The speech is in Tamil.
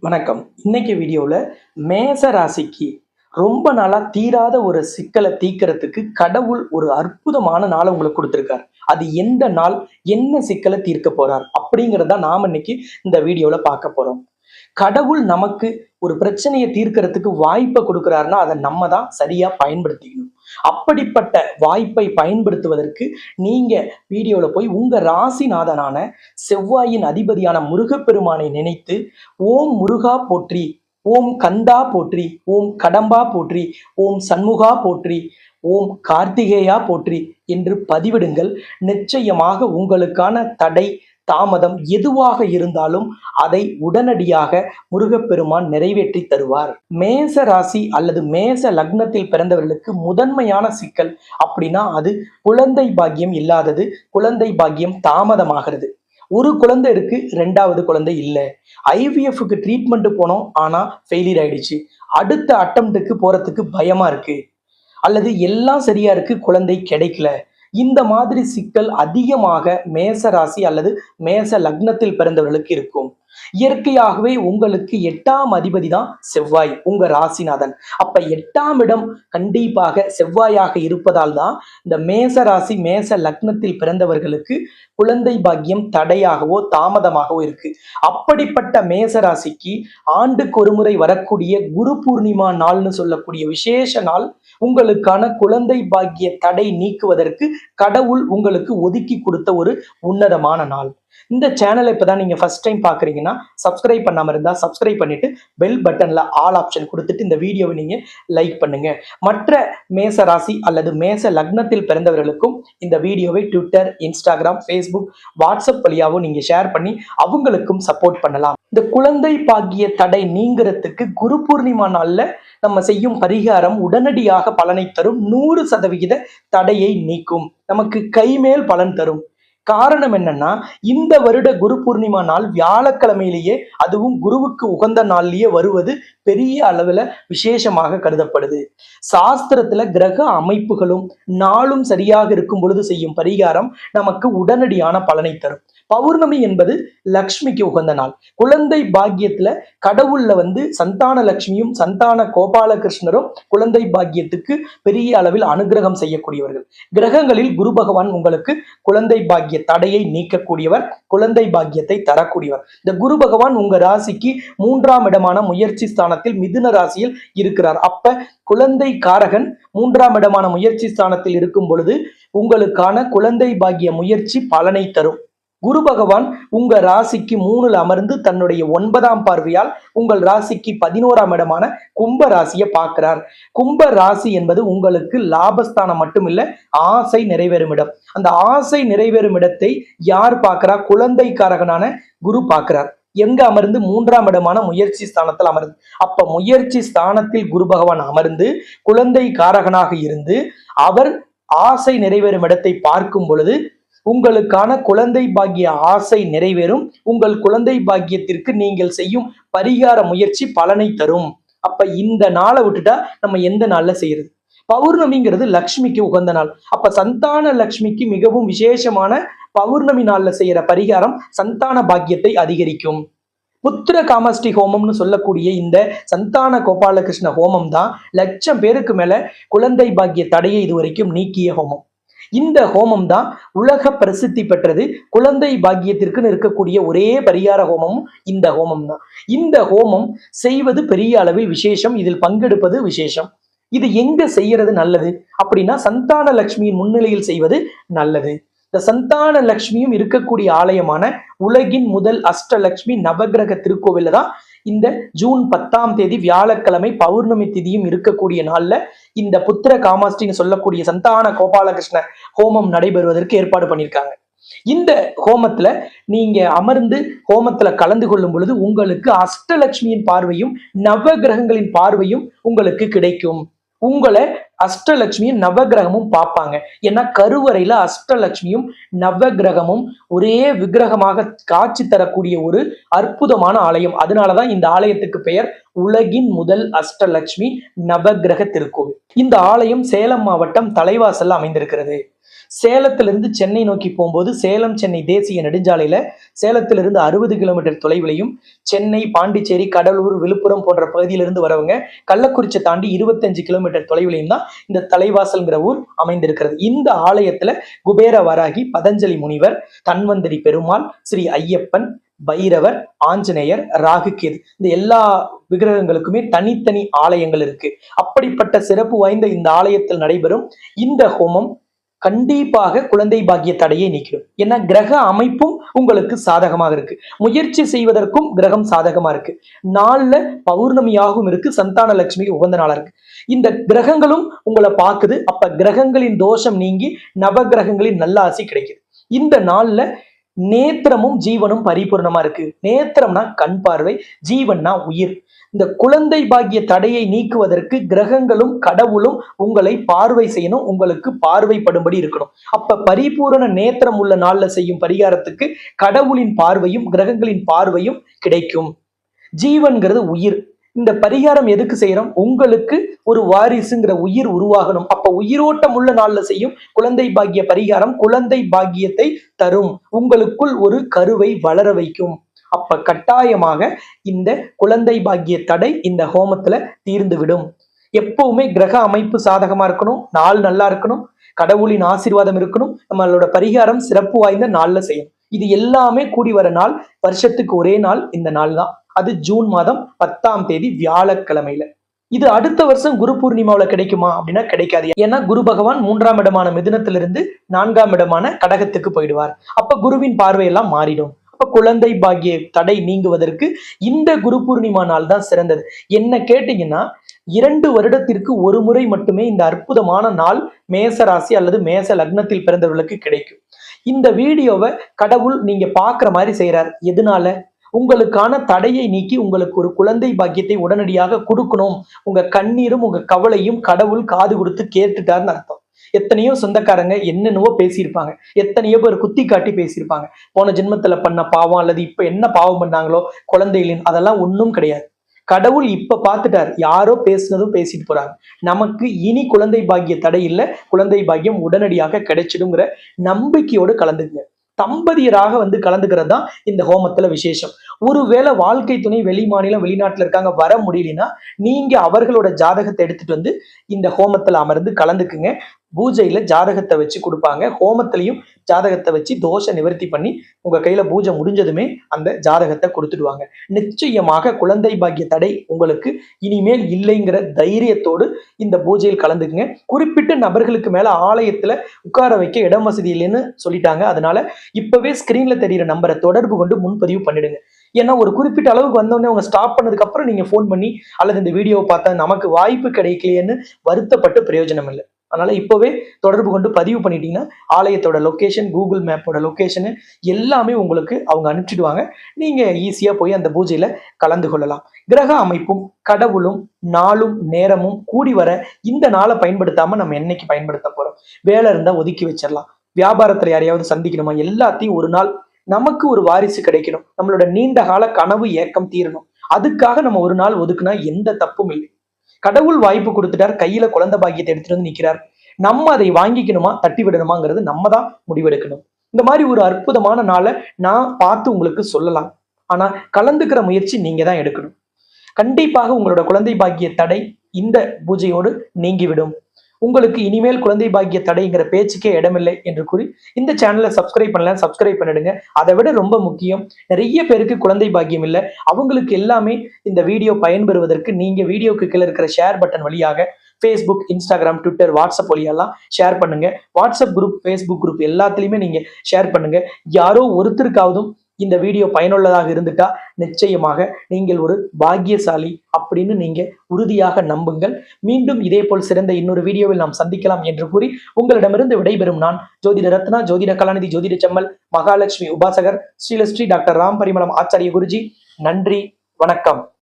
வணக்கம். இன்னைக்கு வீடியோல மேச ராசிக்கு ரொம்ப நாளா தீராத ஒரு சிக்கலை தீர்க்கறதுக்கு கடவுள் ஒரு அற்புதமான நாளை உங்களுக்கு கொடுத்திருக்கார். அது எந்த நாள், என்ன சிக்கலை தீர்க்க போறார் அப்படிங்கிறத நாம இன்னைக்கு இந்த வீடியோல பார்க்க போறோம். கடவுள் நமக்கு ஒரு பிரச்சனையை தீர்க்கறதுக்கு வாய்ப்பை கொடுக்கிறாருன்னா அதை நம்ம தான் சரியா பயன்படுத்திக்கணும். அப்படிப்பட்ட வாய்ப்பை பயன்படுத்துவதற்கு நீங்க வீடியோல போய் உங்க ராசிநாதனான செவ்வாயின் அதிபதியான முருகப்பெருமானை நினைத்து ஓம் முருகா போற்றி, ஓம் கந்தா போற்றி, ஓம் கடம்பா போற்றி, ஓம் சண்முகா போற்றி, ஓம் கார்த்திகேயா போற்றி என்று பதிவிடுங்கள். நிச்சயமாக உங்களுக்கான தடை தாமதம் எதுவாக இருந்தாலும் அதை உடனடியாக முருகப்பெருமான் நிறைவேற்றி தருவார். மேச ராசி அல்லது மேச லக்னத்தில் பிறந்தவர்களுக்கு முதன்மையான சிக்கல் அப்படின்னா அது குழந்தை பாக்கியம் இல்லாதது, குழந்தை பாக்கியம் தாமதமாகிறது. ஒரு குழந்தை இருக்கு, ரெண்டாவது குழந்தை இல்லை. ஐவிஎஃப்க்கு ட்ரீட்மெண்ட் போனோம், ஆனா ஃபெயிலியர் ஆயிடுச்சு. அடுத்த அட்டம்ப்டுக்கு போறதுக்கு பயமா இருக்கு, அல்லது எல்லாம் சரியா இருக்கு, குழந்தை கிடைக்கல. இந்த மாதிரி சிக்கல் அதிகமாக மேச ராசி அல்லது மேச லக்னத்தில் பிறந்தவர்களுக்கு இருக்கும். இயற்கையாகவே உங்களுக்கு 8ஆம் அதிபதி தான் செவ்வாய், உங்க ராசிநாதன். அப்ப 8ஆம் இடம் கண்டிப்பாக செவ்வாயாக இருப்பதால் தான் இந்த மேச ராசி மேச லக்னத்தில் பிறந்தவர்களுக்கு குழந்தை பாக்கியம் தடையாகவோ தாமதமாகவோ இருக்கு. அப்படிப்பட்ட மேச ராசிக்கு ஆண்டுக்கு ஒரு முறை வரக்கூடிய குரு பூர்ணிமா நாள்னு சொல்லக்கூடிய விசேஷ நாள் உங்களுக்கான குழந்தை பாக்கிய தடை நீக்குவதற்கு கடவுள் உங்களுக்கு ஒதுக்கி கொடுத்த ஒரு உன்னதமான நாள். இந்த சேனலை இப்பதான் நீங்க ஃபர்ஸ்ட் டைம் பாக்குறீங்கன்னா சப்ஸ்கிரைப் பண்ணாம இருந்தா சப்ஸ்கிரைப் பண்ணிட்டு பெல் பட்டன்ல ஆல் ஆப்ஷன் கொடுத்துட்டு இந்த வீடியோவை நீங்க லைக் பண்ணுங்க. மற்ற மேச ராசி அல்லது மேச லக்னத்தில் பிறந்தவர்களுக்கும் இந்த வீடியோவை ட்விட்டர், இன்ஸ்டாகிராம், ஃபேஸ்புக், வாட்ஸ்அப் வழியாகவும் நீங்க ஷேர் பண்ணி அவங்களுக்கும் சப்போர்ட் பண்ணலாம். இந்த குழந்தை பாக்கிய தடை நீங்கிறதுக்கு குரு பூர்ணிமா நாள்ல நம்ம செய்யும் பரிகாரம் உடனடியாக பலனை தரும். 100% தடையை நீக்கும், நமக்கு கைமேல் பலன் தரும். காரணம் என்னன்னா, இந்த வருட குரு பூர்ணிமா நாள் வியாழக்கிழமையிலேயே, அதுவும் குருவுக்கு உகந்த நாள்லயே வருவது பெரிய அளவுல விசேஷமாக கருதப்படுது. சாஸ்திரத்துல கிரக அமைப்புகளும் நாளும் சரியாக இருக்கும் பொழுது செய்யும் பரிகாரம் நமக்கு உடனடியான பலனை தரும். பௌர்ணமி என்பது லக்ஷ்மிக்கு உகந்த நாள். குழந்தை பாக்கியத்துல கடவுள்ல சந்தான லட்சுமியும் சந்தான கோபாலகிருஷ்ணரும் குழந்தை பாக்கியத்துக்கு பெரிய அளவில் அனுகிரகம் செய்யக்கூடியவர்கள். கிரகங்களில் குரு பகவான் உங்களுக்கு குழந்தை பாக்கிய தடையை நீக்கக்கூடியவர், குழந்தை பாக்கியத்தை தரக்கூடியவர். இந்த குரு பகவான் உங்க ராசிக்கு 3ஆம் இடமான முயற்சி ஸ்தானத்தில் மிதுன ராசியில் இருக்கிறார். அப்ப குழந்தை காரகன் 3ஆம் இடமான முயற்சி ஸ்தானத்தில் இருக்கும் பொழுது உங்களுக்கான குழந்தை பாக்கிய முயற்சி பலனை தரும். குரு பகவான் உங்க ராசிக்கு 3ல் அமர்ந்து தன்னுடைய 9ஆம் பார்வையால் உங்கள் ராசிக்கு 11ஆம் இடமான கும்ப ராசியை பார்க்கிறார். கும்ப ராசி என்பது உங்களுக்கு லாபஸ்தானம் மட்டுமில்ல, ஆசை நிறைவேறும் இடம். அந்த ஆசை நிறைவேறும் இடத்தை யார் பார்க்கிறா? குழந்தை காரகனான குரு பார்க்கிறார். எங்க அமர்ந்து? 3ஆம் இடமான முயற்சி ஸ்தானத்தில் அமர்ந்து. அப்ப முயற்சி ஸ்தானத்தில் குரு பகவான் அமர்ந்து குழந்தை காரகனாக இருந்து அவர் ஆசை நிறைவேறும் இடத்தை பார்க்கும் பொழுது உங்களுக்கான குழந்தை பாக்கிய ஆசை நிறைவேறும். உங்கள் குழந்தை பாக்கியத்திற்கு நீங்கள் செய்யும் பரிகார முயற்சி பலனை தரும். அப்ப இந்த நாளை விட்டுட்டா நம்ம எந்த நாள்ல செய்யறது? பௌர்ணமிங்கிறது லக்ஷ்மிக்கு உகந்த நாள். அப்ப சந்தான லக்ஷ்மிக்கு மிகவும் விசேஷமான பௌர்ணமி நாள்ல செய்யற பரிகாரம் சந்தான பாக்கியத்தை அதிகரிக்கும். புத்திர காமஷ்டி ஹோமம்னு சொல்லக்கூடிய இந்த சந்தான கோபாலகிருஷ்ண ஹோமம் தான் 1,00,000 பேருக்கு மேல குழந்தை பாக்கிய தடையை இதுவரைக்கும் நீக்கிய ஹோமம். இந்த ஹோமம் தான் உலக பிரசித்தி பெற்றது. குழந்தை பாக்கியத்திற்குன்னு இருக்கக்கூடிய ஒரே பரிகார ஹோமமும் இந்த ஹோமம் தான். இந்த ஹோமம் செய்வது பெரிய அளவில் விசேஷம், இதில் பங்கெடுப்பது விசேஷம். இது எங்க செய்யறது நல்லது அப்படின்னா சந்தான லட்சுமியின் முன்னிலையில் செய்வது நல்லது. இந்த சந்தான லட்சுமியும் இருக்கக்கூடிய ஆலயமான உலகின் முதல் அஷ்டலட்சுமி நவகிரக திருக்கோவில தான் இந்த ஜூன் 10ஆம் தேதி வியாழக்கிழமை பௌர்ணமி திதியும் இருக்கக்கூடிய நாள்ல இந்த புத்திர காமாஷ்டின்னு சொல்லக்கூடிய சந்தான கோபாலகிருஷ்ண ஹோமம் நடைபெறுவதற்கு ஏற்பாடு பண்ணியிருக்காங்க. இந்த ஹோமத்துல நீங்க அமர்ந்து ஹோமத்துல கலந்து கொள்ளும் பொழுது உங்களுக்கு அஷ்டலட்சுமியின் பார்வையும் நவகிரகங்களின் பார்வையும் உங்களுக்கு கிடைக்கும். உங்களை அஷ்டலட்சுமியும் நவகிரகமும் பார்ப்பாங்க. ஏன்னா கருவறையில அஷ்டலட்சுமியும் நவகிரகமும் ஒரே விக்கிரகமாக காட்சி தரக்கூடிய ஒரு அற்புதமான ஆலயம். அதனாலதான் இந்த ஆலயத்துக்கு பெயர் உலகின் முதல் அஷ்டலட்சுமி நவகிரக திருக்கோவில். இந்த ஆலயம் சேலம் மாவட்டம் தலைவாசல்ல அமைந்திருக்கிறது. சேலத்திலிருந்து சென்னை நோக்கி போகும்போது சேலம் சென்னை தேசிய நெடுஞ்சாலையில சேலத்திலிருந்து 60 கிலோமீட்டர் தொலைவிலையும், சென்னை, பாண்டிச்சேரி, கடலூர், விழுப்புரம் போன்ற பகுதியிலிருந்து வரவங்க கள்ளக்குறிச்சி தாண்டி 25 கிலோமீட்டர் தொலைவிலையும் தான் இந்த தலைவாசல்ங்கிற ஊர் அமைந்திருக்கிறது. இந்த ஆலயத்துல குபேர வராகி, பதஞ்சலி முனிவர், தன்வந்திரி பெருமாள், ஸ்ரீ ஐயப்பன், பைரவர், ஆஞ்சநேயர், ராகுகேது இந்த எல்லா விக்கிரகங்களுக்குமே தனித்தனி ஆலயங்கள் இருக்கு. அப்படிப்பட்ட சிறப்பு வாய்ந்த இந்த ஆலயத்தில் நடைபெறும் இந்த ஹோமம் கண்டிப்பாக குழந்தை பாக்கிய தடையை நீக்கிடும். ஏன்னா கிரக அமைப்பும் உங்களுக்கு சாதகமாக இருக்கு. முயற்சி செய்வதற்கும் கிரகம் சாதகமா இருக்கு. நாள்ல பௌர்ணமியாகவும் இருக்கு. சந்தான லட்சுமிக்கு உகந்த நாளா இருக்கு. இந்த கிரகங்களும் உங்களை பார்க்குது. அப்ப கிரகங்களின் தோஷம் நீங்கி நவ கிரகங்களின் நல்ல ஆசி கிடைக்குது. இந்த நாள்ல நேத்திரமும் ஜீவனும் பரிபூர்ணமா இருக்கு. நேத்திரம்னா கண் பார்வை, ஜீவன்னா உயிர். இந்த குழந்தை பாக்கிய தடையை நீக்குவதற்கு கிரகங்களும் கடவுளும் உங்களை பார்வை செய்யணும், உங்களுக்கு பார்வைப்படும்படி இருக்கணும். அப்ப பரிபூரண நேத்திரம் உள்ள நாள்ல செய்யும் பரிகாரத்துக்கு கடவுளின் பார்வையும் கிரகங்களின் பார்வையும் கிடைக்கும். ஜீவன்கிறது உயிர். இந்த பரிகாரம் எதுக்கு செய்யறோம்? உங்களுக்கு ஒரு வாரிசுங்கிற உயிர் உருவாகணும். அப்ப உயிரோட்டம் உள்ள நாள்ல செய்யும் குழந்தை பாக்கிய பரிகாரம் குழந்தை பாக்கியத்தை தரும். உங்களுக்குள் ஒரு கருவை வளர வைக்கும். அப்ப கட்டாயமாக இந்த குழந்தை பாக்கிய தடை இந்த ஹோமத்துல தீர்ந்து விடும். எப்பவுமே கிரக அமைப்பு சாதகமா இருக்கணும், நாள் நல்லா இருக்கணும், கடவுளின் ஆசீர்வாதம் இருக்கணும், நம்மளோட பரிகாரம் சிறப்பு வாய்ந்த நாள்ல செய்யணும். இது எல்லாமே கூடி வர நாள் வருஷத்துக்கு ஒரே நாள் இந்த நாள் தான். அது ஜூன் மாதம் 10ஆம் தேதி வியாழக்கிழமையில. இது அடுத்த வருஷம் குரு பூர்ணிமாவில கிடைக்குமா அப்படின்னா கிடைக்காது. ஏன்னா குரு பகவான் 3ஆம் இடமான மிதுனத்திலிருந்து 4ஆம் இடமான கடகத்துக்கு போயிடுவார். அப்ப குருவின் பார்வையெல்லாம் மாறிடும். அப்ப குழந்தை பாக்கிய தடை நீங்குவதற்கு இந்த குரு பூர்ணிமா நாள் தான் சிறந்தது. என்ன கேட்டீங்கன்னா 2 வருடத்திற்கு ஒரு முறை மட்டுமே இந்த அற்புதமான நாள் மேச ராசி அல்லது மேச லக்னத்தில் பிறந்தவர்களுக்கு கிடைக்கும். இந்த வீடியோவை கடவுள் நீங்க பாக்குற மாதிரி செய்யறார். எதனால? உங்களுக்கான தடையை நீக்கி உங்களுக்கு ஒரு குழந்தை பாக்கியத்தை உடனடியாக கொடுக்கணும். உங்க கண்ணீரும் உங்க கவலையும் கடவுள் காது கொடுத்து கேட்டுட்டாருன்னு அர்த்தம். எத்தனையோ சொந்தக்காரங்க என்னென்னவோ பேசியிருப்பாங்க, எத்தனையோ பேர் குத்தி காட்டி பேசியிருப்பாங்க. போன ஜென்மத்துல பண்ண பாவம் அல்லது இப்ப என்ன பாவம் பண்ணாங்களோ குழந்தைகளின், அதெல்லாம் ஒன்றும் கிடையாது. கடவுள் இப்ப பார்த்துட்டார். யாரோ பேசுனதும் பேசிட்டு போறாங்க. நமக்கு இனி குழந்தை பாக்கிய தடை இல்லை, குழந்தை பாக்கியம் உடனடியாக கிடைச்சிடுங்கிற நம்பிக்கையோடு கலந்துக்குங்க. தம்பதியராக கலந்துக்கிறது தான் இந்த ஹோமத்துல விசேஷம். ஒருவேளை வாழ்க்கை துணை வெளி மாநிலம் வெளிநாட்டுல இருக்காங்க, வர முடியலன்னா நீங்க அவர்களோட ஜாதகத்தை எடுத்துட்டு இந்த ஹோமத்துல அமர்ந்து கலந்துக்குங்க. பூஜையில ஜாதகத்தை வச்சு கொடுப்பாங்க. ஹோமத்திலையும் ஜாதகத்தை வச்சு தோஷ நிவர்த்தி பண்ணி உங்க கையில பூஜை முடிஞ்சதுமே அந்த ஜாதகத்தை கொடுத்துடுவாங்க. நிச்சயமாக குழந்தை பாக்கிய தடை உங்களுக்கு இனிமேல் இல்லைங்கிற தைரியத்தோடு இந்த பூஜையில் கலந்துக்குங்க. குறிப்பிட்ட நபர்களுக்கு மேல ஆலயத்துல உட்கார வைக்க இடம் வசதி இல்லைன்னு சொல்லிட்டாங்க. அதனால இப்பவே ஸ்கிரீன்ல தெரியிற நம்பரை தொடர்பு கொண்டு முன்பதிவு பண்ணிடுங்க. ஏன்னா ஒரு குறிப்பிட்ட அளவுக்கு வந்தோடனே அவங்க ஸ்டாப் பண்ணதுக்கு அப்புறம் நீங்க போன் பண்ணி அல்லது இந்த வீடியோவை பார்த்தா நமக்கு வாய்ப்பு கிடைக்கலையேன்னு வருத்தப்பட்டு பிரயோஜனம் இல்லை. அதனால இப்பவே தொடர்பு கொண்டு பதிவு பண்ணிட்டீங்கன்னா ஆலயத்தோட லொகேஷன், கூகுள் மேப்போட லொகேஷனு எல்லாமே உங்களுக்கு அவங்க அனுப்பிச்சிடுவாங்க. நீங்க ஈஸியா போய் அந்த பூஜையில கலந்து கொள்ளலாம். கிரக அமைப்பும் கடவுளும் நாளும் நேரமும் கூடி வர இந்த நாளை பயன்படுத்தாம நம்ம என்னைக்கு பயன்படுத்த போறோம்? வேலை இருந்தா ஒதுக்கி வச்சிடலாம். வியாபாரத்துல யாரையாவது சந்திக்கணுமா? எல்லாத்தையும் ஒரு நாள் நமக்கு ஒரு வாரிசு கிடைக்கணும், நம்மளோட நீண்ட கால கனவு ஏக்கம் தீரணும், அதுக்காக நம்ம ஒரு நாள் ஒதுக்குனா எந்த தப்பும் இல்லை. கடவுள் வாய்ப்பு கொடுத்துட்டார், கையில குழந்தை பாக்கியத்தை எடுத்துட்டு நிக்கிறார். நம்ம அதை வாங்கிக்கணுமா தட்டி விடணுமாங்கிறது நம்ம தான் முடிவெடுக்கணும். இந்த மாதிரி ஒரு அற்புதமான நாளை நான் பார்த்து உங்களுக்கு சொல்லலாம். ஆனா கலந்துக்கிற முயற்சி நீங்க தான் எடுக்கணும். கண்டிப்பாக உங்களோட குழந்தை பாக்கிய தடை இந்த பூஜையோடு நீங்கிவிடும். உங்களுக்கு இனிமேல் குழந்தை பாக்கிய தடைங்கிற பேச்சுக்கே இடமில்லை என்று கூறி இந்த சேனலை சப்ஸ்கிரைப் பண்ணலாம், சப்ஸ்கிரைப் பண்ணிடுங்க. அதை விட ரொம்ப முக்கியம், நிறைய பேருக்கு குழந்தை பாக்கியம் இல்லை. அவங்களுக்கு எல்லாமே இந்த வீடியோ பயன்பெறுவதற்கு நீங்க வீடியோக்கு கீழே இருக்கிற ஷேர் பட்டன் வழியாக ஃபேஸ்புக், இன்ஸ்டாகிராம், ட்விட்டர், வாட்ஸ்அப் வழியெல்லாம் ஷேர் பண்ணுங்க. வாட்ஸ்அப் குரூப், ஃபேஸ்புக் குரூப் எல்லாத்துலேயுமே நீங்க ஷேர் பண்ணுங்க. யாரோ ஒருத்தருக்காவதும் இந்த வீடியோ பயனுள்ளதாக இருந்துட்டா நிச்சயமாக நீங்கள் ஒரு பாக்கியசாலி அப்படின்னு நீங்க உறுதியாக நம்புங்கள். மீண்டும் இதே போல் சிறந்த இன்னொரு வீடியோவில் நாம் சந்திக்கலாம் என்று கூறி உங்களிடமிருந்து விடைபெறும் நான் ஜோதிட ரத்னா, ஜோதிட கலாநிதி, ஜோதிட செம்மல், மகாலட்சுமி உபாசகர், ஸ்ரீலஸ்ரீ டாக்டர் ராம் பரிமளம் ஆச்சாரிய குருஜி. நன்றி, வணக்கம்.